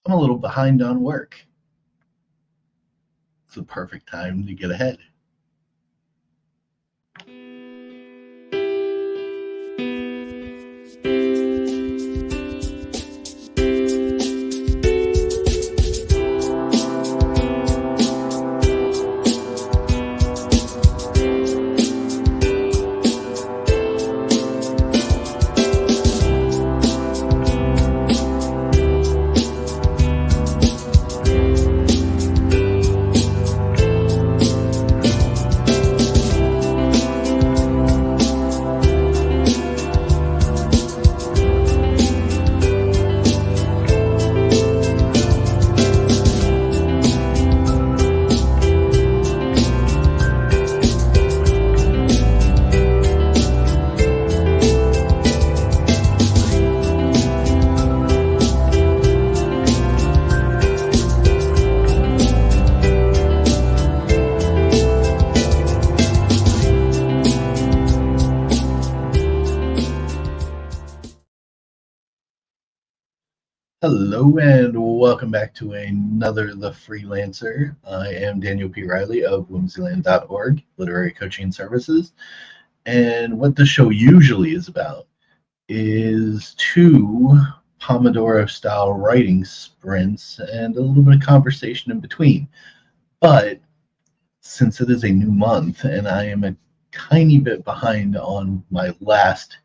I'm a little behind on work. It's the perfect time to get ahead. Hello and welcome back to another The Freelancer. I am Daniel P. Riley of whimsyland.org, literary coaching services. And what the show usually is about is two Pomodoro style writing sprints and a little bit of conversation in between. But since it is a new month and I am a tiny bit behind on my last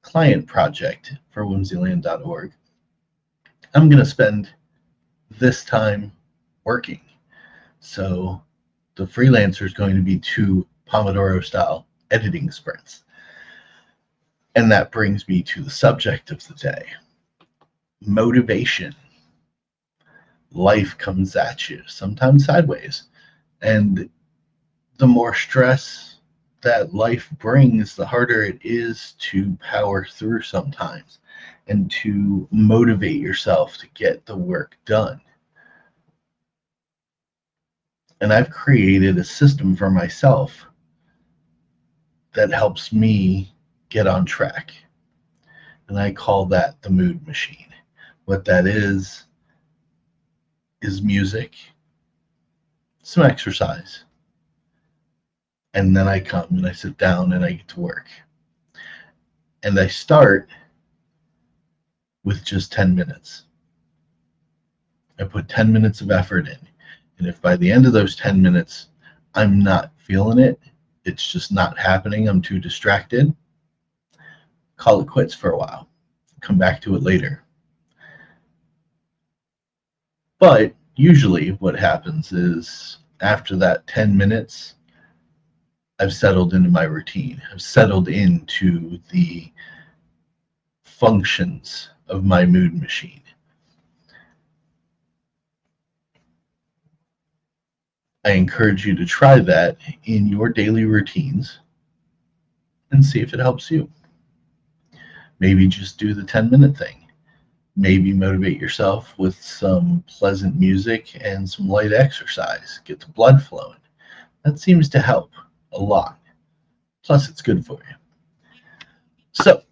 client project for whimsyland.org, I'm going to spend this time working. So the freelancer is going to be two Pomodoro style editing sprints. And that brings me to the subject of the day: motivation. Life comes at you, sometimes sideways. And the more stress that life brings, the harder it is to power through sometimes and to motivate yourself to get the work done. And I've created a system for myself that helps me get on track. And I call that the mood machine. What that is music, some exercise, and then I come and I sit down and I get to work. And I start with just 10 minutes. I put 10 minutes of effort in. And if by the end of those 10 minutes, I'm not feeling it, it's just not happening, I'm too distracted, call it quits for a while. Come back to it later. But usually what happens is after that 10 minutes, I've settled into my routine. I've settled into the functions of my mood machine. I encourage you to try that in your daily routines and see if it helps you. Maybe just do the 10-minute thing. Maybe motivate yourself with some pleasant music and some light exercise. Get the blood flowing. That seems to help a lot. Plus, it's good for you. So,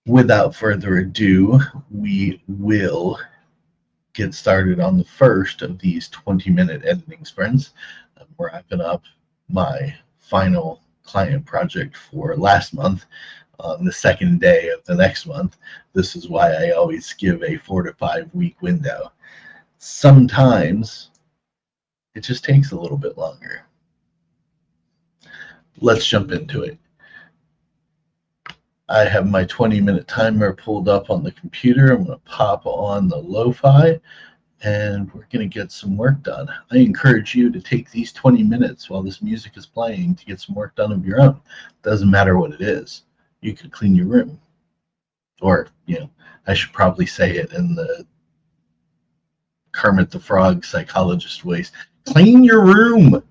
without further ado, we will get started on the first of these 20-minute editing sprints. I'm wrapping up my final client project for last month on the second day of the next month. This is why I always give a 4 to 5 week window. Sometimes it just takes a little bit longer. Let's jump into it. I have my 20-minute timer pulled up on the computer. I'm going to pop on the lo-fi and we're going to get some work done. I encourage you to take these 20 minutes while this music is playing to get some work done of your own. Doesn't matter what it is. You could clean your room. Or, I should probably say it in the Kermit the Frog psychologist voice. Clean your room.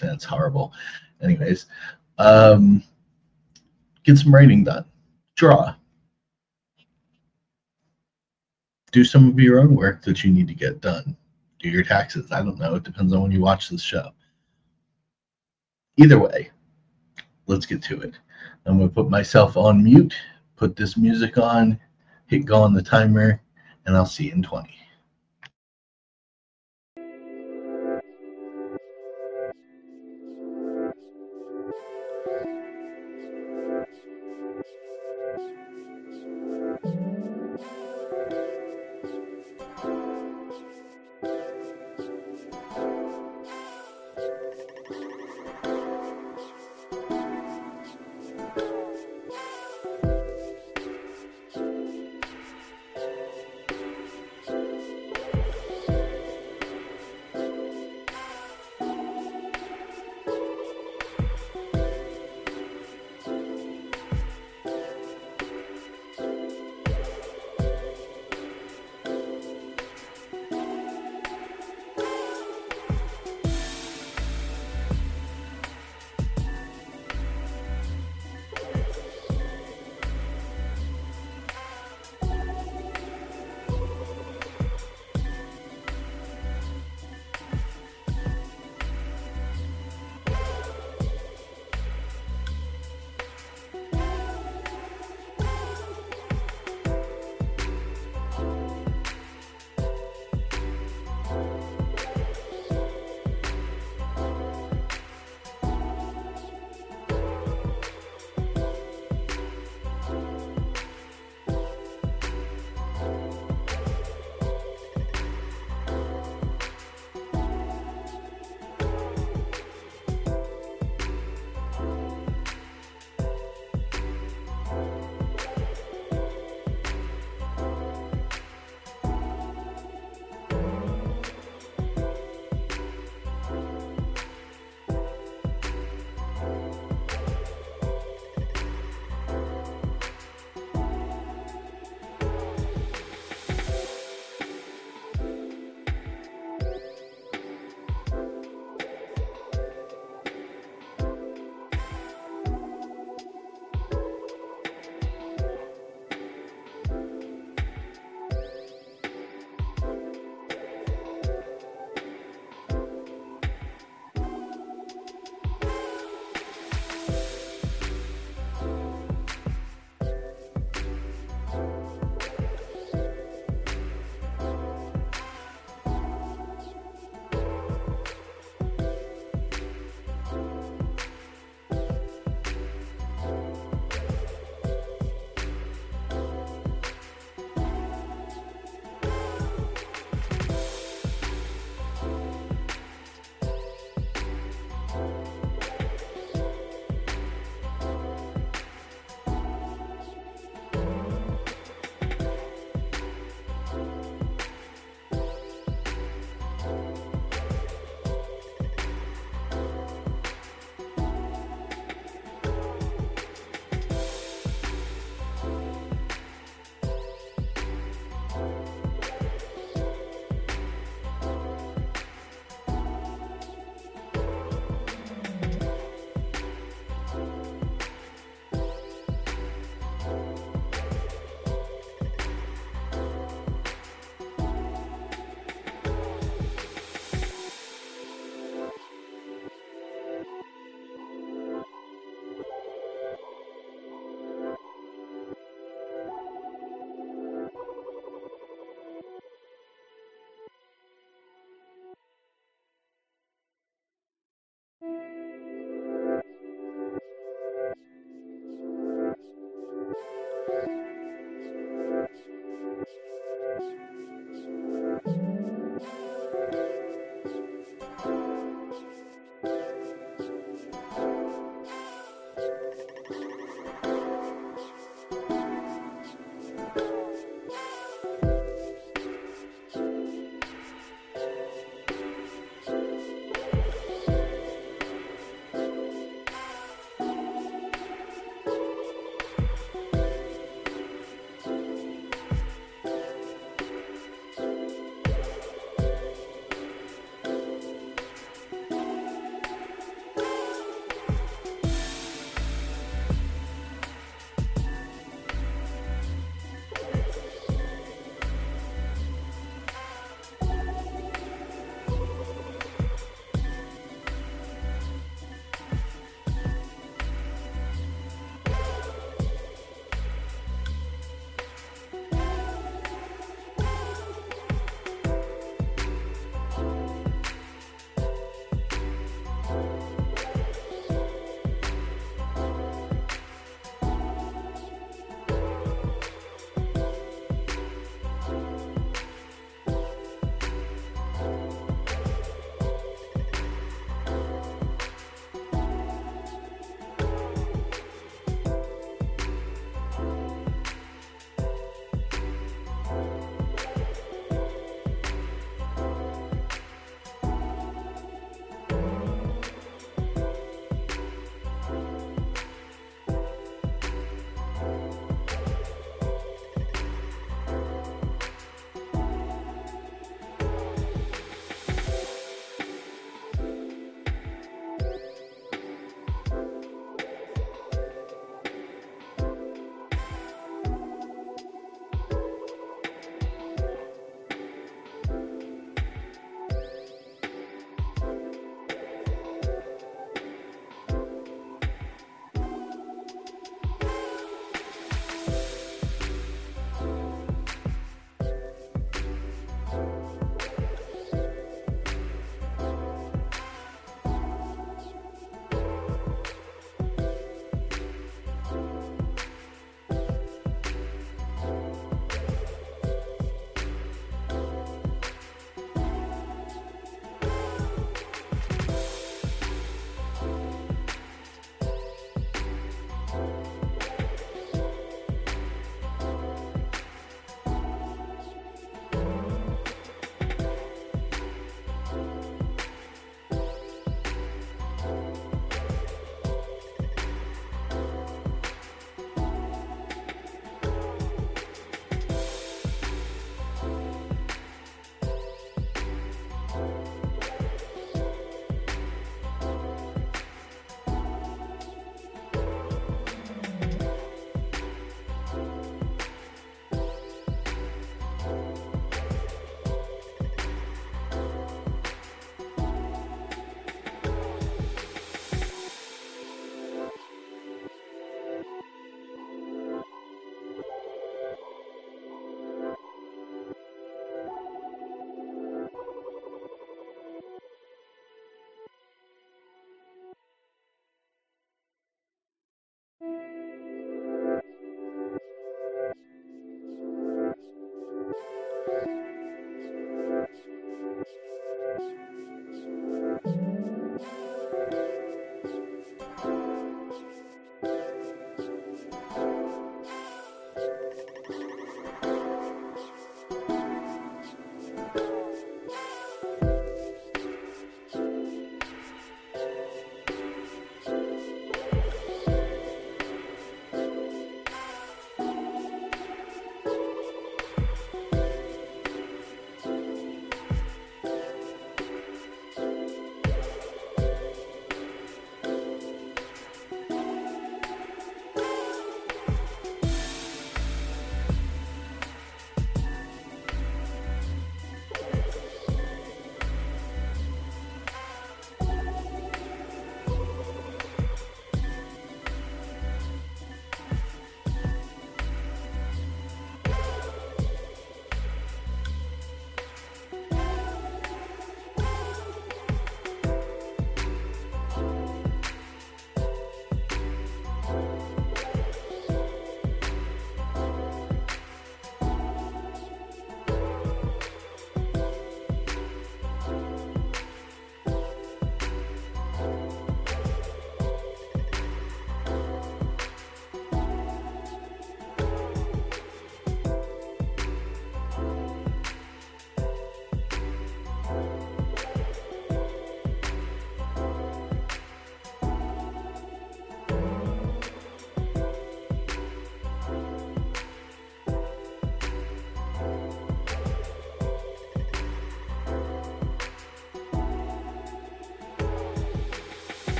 That's horrible. Anyways, get some writing done. Draw. Do some of your own work that you need to get done. Do your taxes. I don't know. It depends on when you watch this show. Either way, let's get to it. I'm going to put myself on mute, put this music on, hit go on the timer, and and I'll see you in 20.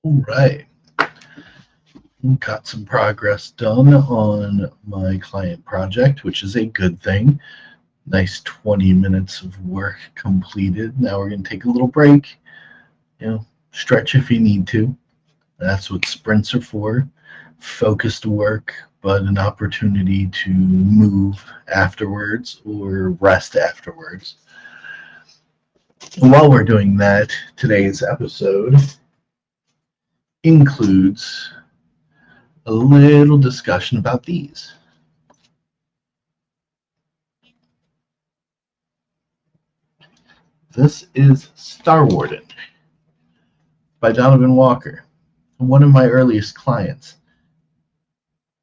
All right. Got some progress done on my client project, which is a good thing. Nice 20 minutes of work completed. Now we're going to take a little break, stretch if you need to. That's what sprints are for. Focused work, but an opportunity to move afterwards or rest afterwards. And while we're doing that, today's episode includes a little discussion about these. This is Star Warden by Donavan Walker, one of my earliest clients.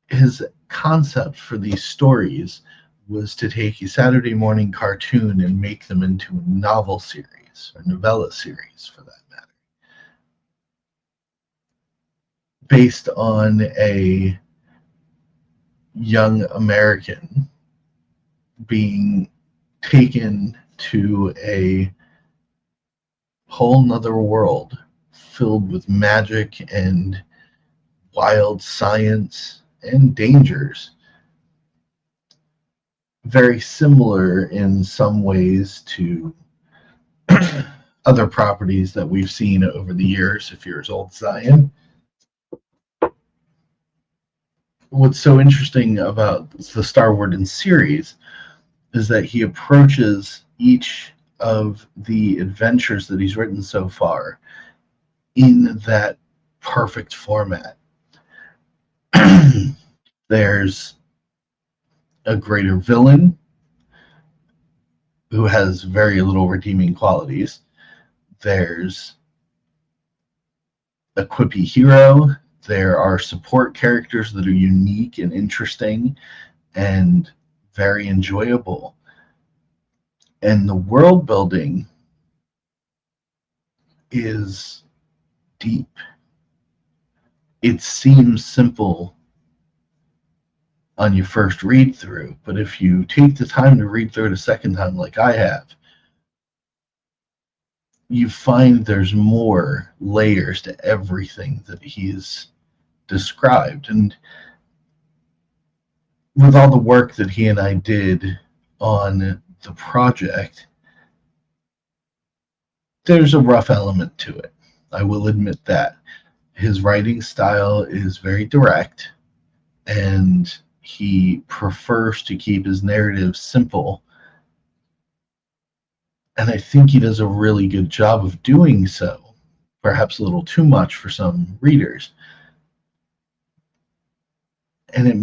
His concept for these stories was to take a Saturday morning cartoon and make them into a novel series, or novella series for that matter, based on a young American being taken to a whole nother world filled with magic and wild science and dangers. Very similar in some ways to other properties that we've seen over the years, if you're as old as I am. What's so interesting about the Star Warden series is that he approaches each of the adventures that he's written so far in that perfect format. There's a greater villain who has very little redeeming qualities. There's a quippy hero. There are support characters that are unique and interesting and very enjoyable. And the world building is deep. It seems simple on your first read through, but if you take the time to read through it a second time like I have, you find there's more layers to everything that he's described. And with all the work that he and I did on the project, there's a rough element to it. I will admit that. His writing style is very direct, and he prefers to keep his narrative simple. And I think he does a really good job of doing so, perhaps a little too much for some readers. And it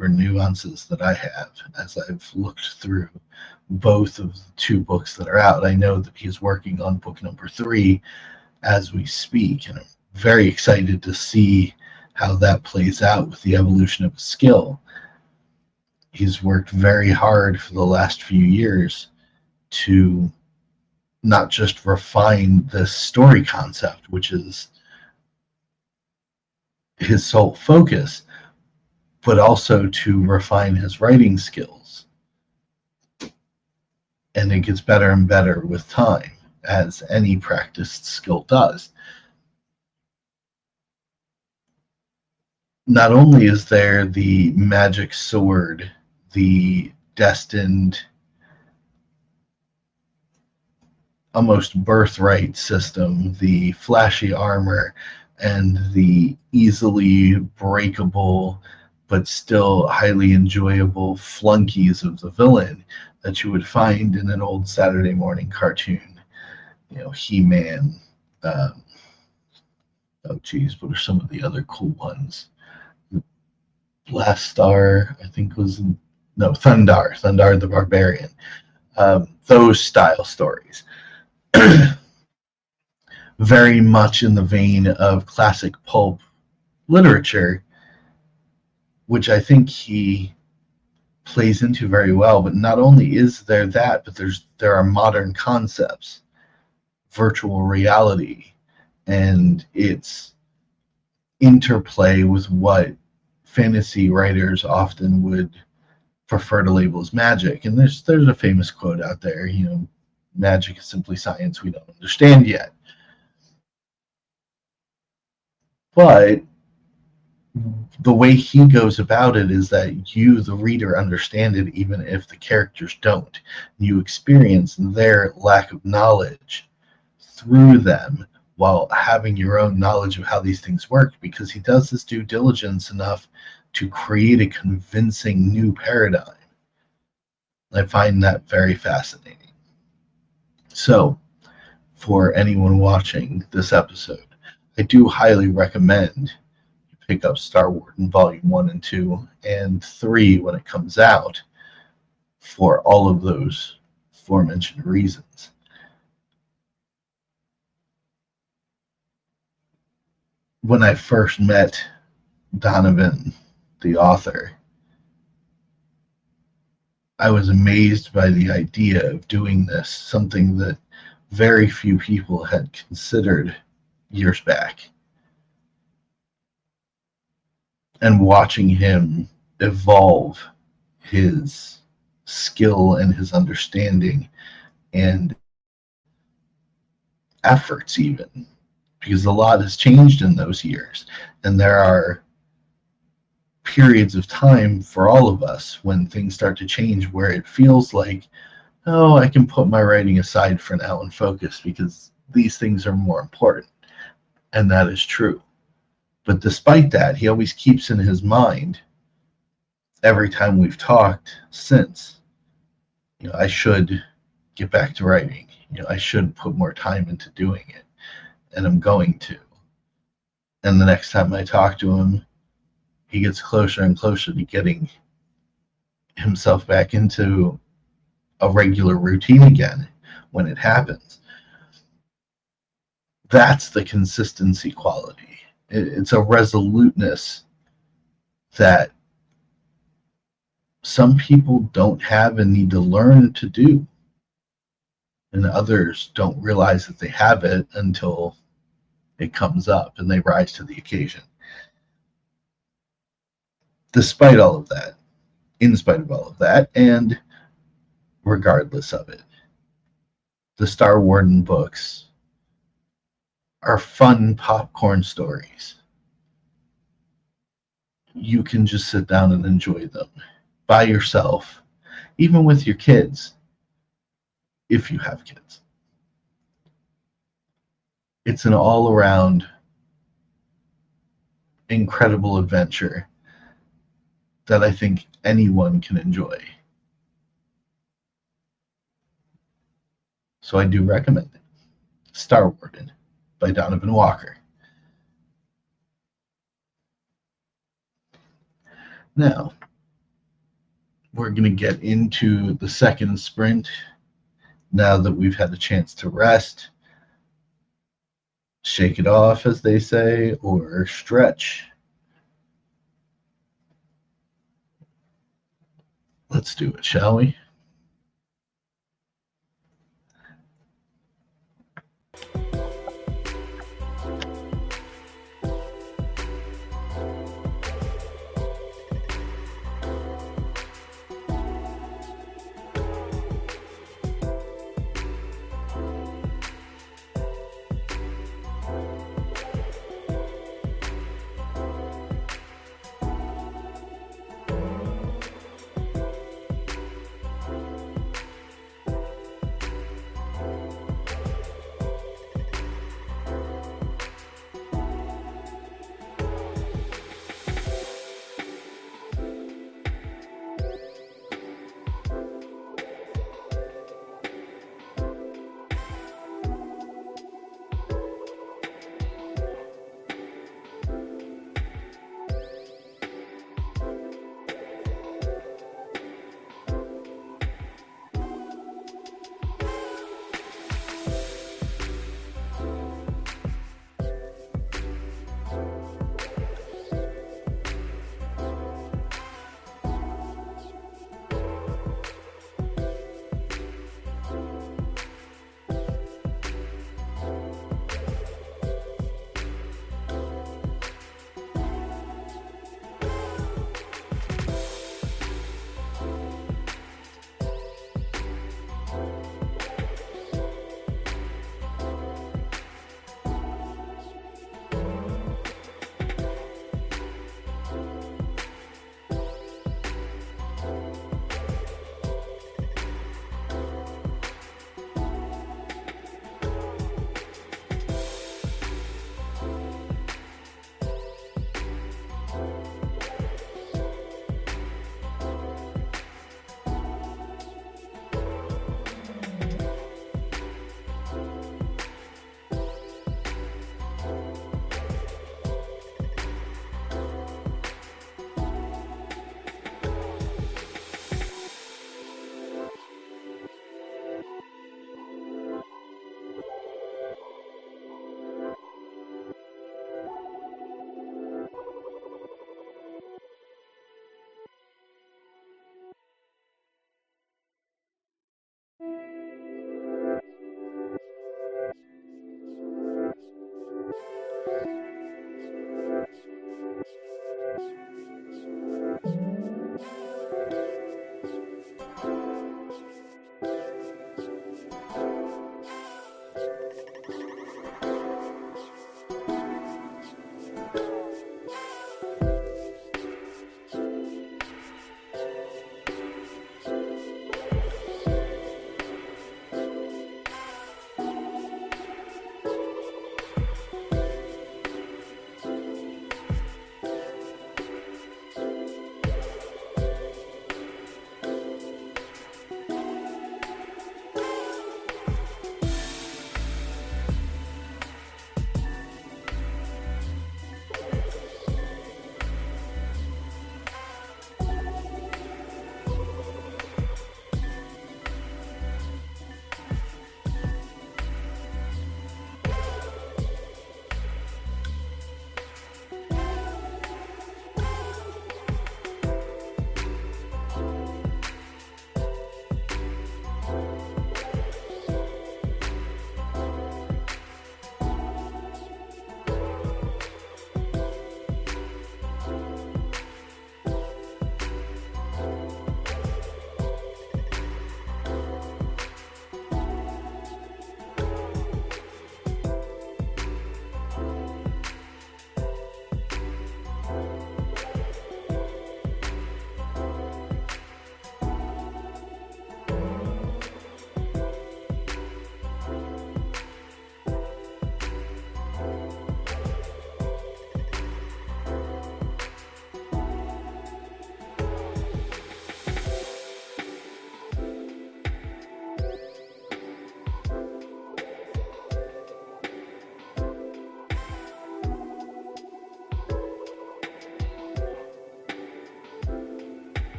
are nuances that I have as I've looked through both of the two books that are out. I know that he's working on book number 3 as we speak, and I'm very excited to see how that plays out with the evolution of his skill. He's worked very hard for the last few years to not just refine the story concept, which is his sole focus, but also to refine his writing skills. And it gets better and better with time, as any practiced skill does. Not only is there the magic sword, the destined, almost birthright system, the flashy armor, and the easily breakable but still highly enjoyable flunkies of the villain that you would find in an old Saturday morning cartoon. He-Man. Oh, geez, what are some of the other cool ones? Blast Star, I think Thundar the Barbarian. Those style stories. Very much in the vein of classic pulp literature, which I think he plays into very well. But not only is there that, but there are modern concepts, virtual reality, and its interplay with what fantasy writers often would prefer to label as magic. And there's a famous quote out there, magic is simply science we don't understand yet. But the way he goes about it is that you, the reader, understand it even if the characters don't. You experience their lack of knowledge through them while having your own knowledge of how these things work, because he does this due diligence enough to create a convincing new paradigm. I find that very fascinating. So, for anyone watching this episode, I do highly recommend pick up Star Warden Volume 1 and 2 and 3 when it comes out for all of those aforementioned reasons. When I first met Donavan, the author, I was amazed by the idea of doing this, something that very few people had considered years back. And watching him evolve his skill and his understanding and efforts, even because a lot has changed in those years, and there are periods of time for all of us when things start to change where it feels like, oh, I can put my writing aside for now and focus because these things are more important. And that is true. But despite that, he always keeps in his mind, every time we've talked since, I should get back to writing. I should put more time into doing it. And I'm going to. And the next time I talk to him, he gets closer and closer to getting himself back into a regular routine again when it happens. That's the consistency quality. It's a resoluteness that some people don't have and need to learn to do. And others don't realize that they have it until it comes up and they rise to the occasion. Despite all of that, in spite of all of that, and regardless of it, the Star Warden books are fun popcorn stories. You can just sit down and enjoy them by yourself, even with your kids, if you have kids. It's an all-around incredible adventure that I think anyone can enjoy. So I do recommend it. Star Warden by Donavan Walker. Now, we're going to get into the second sprint now that we've had a chance to rest, shake it off, as they say, or stretch. Let's do it, shall we?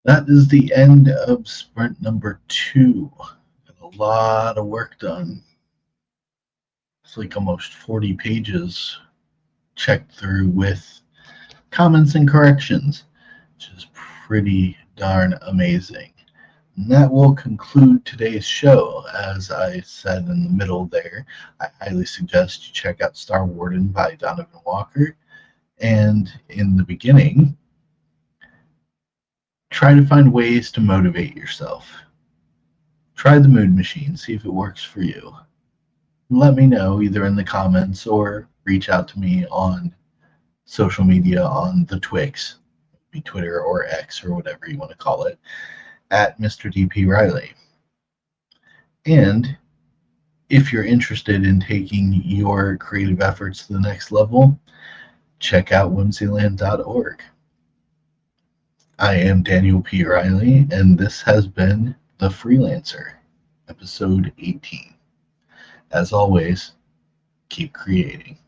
That is the end of sprint number 2. Got a lot of work done. It's like almost 40 pages checked through with comments and corrections, which is pretty darn amazing. And that will conclude today's show. As I said in the middle there, I highly suggest you check out Star Warden by Donavan Walker. And in the beginning, try to find ways to motivate yourself. Try the mood machine, see if it works for you. Let me know either in the comments or reach out to me on social media on the Twix, be Twitter or X or whatever you want to call it, at Mr. DP Riley. And if you're interested in taking your creative efforts to the next level, check out whimsyland.org. I am Daniel P. Riley, and this has been The Freelancer, episode 18. As always, keep creating.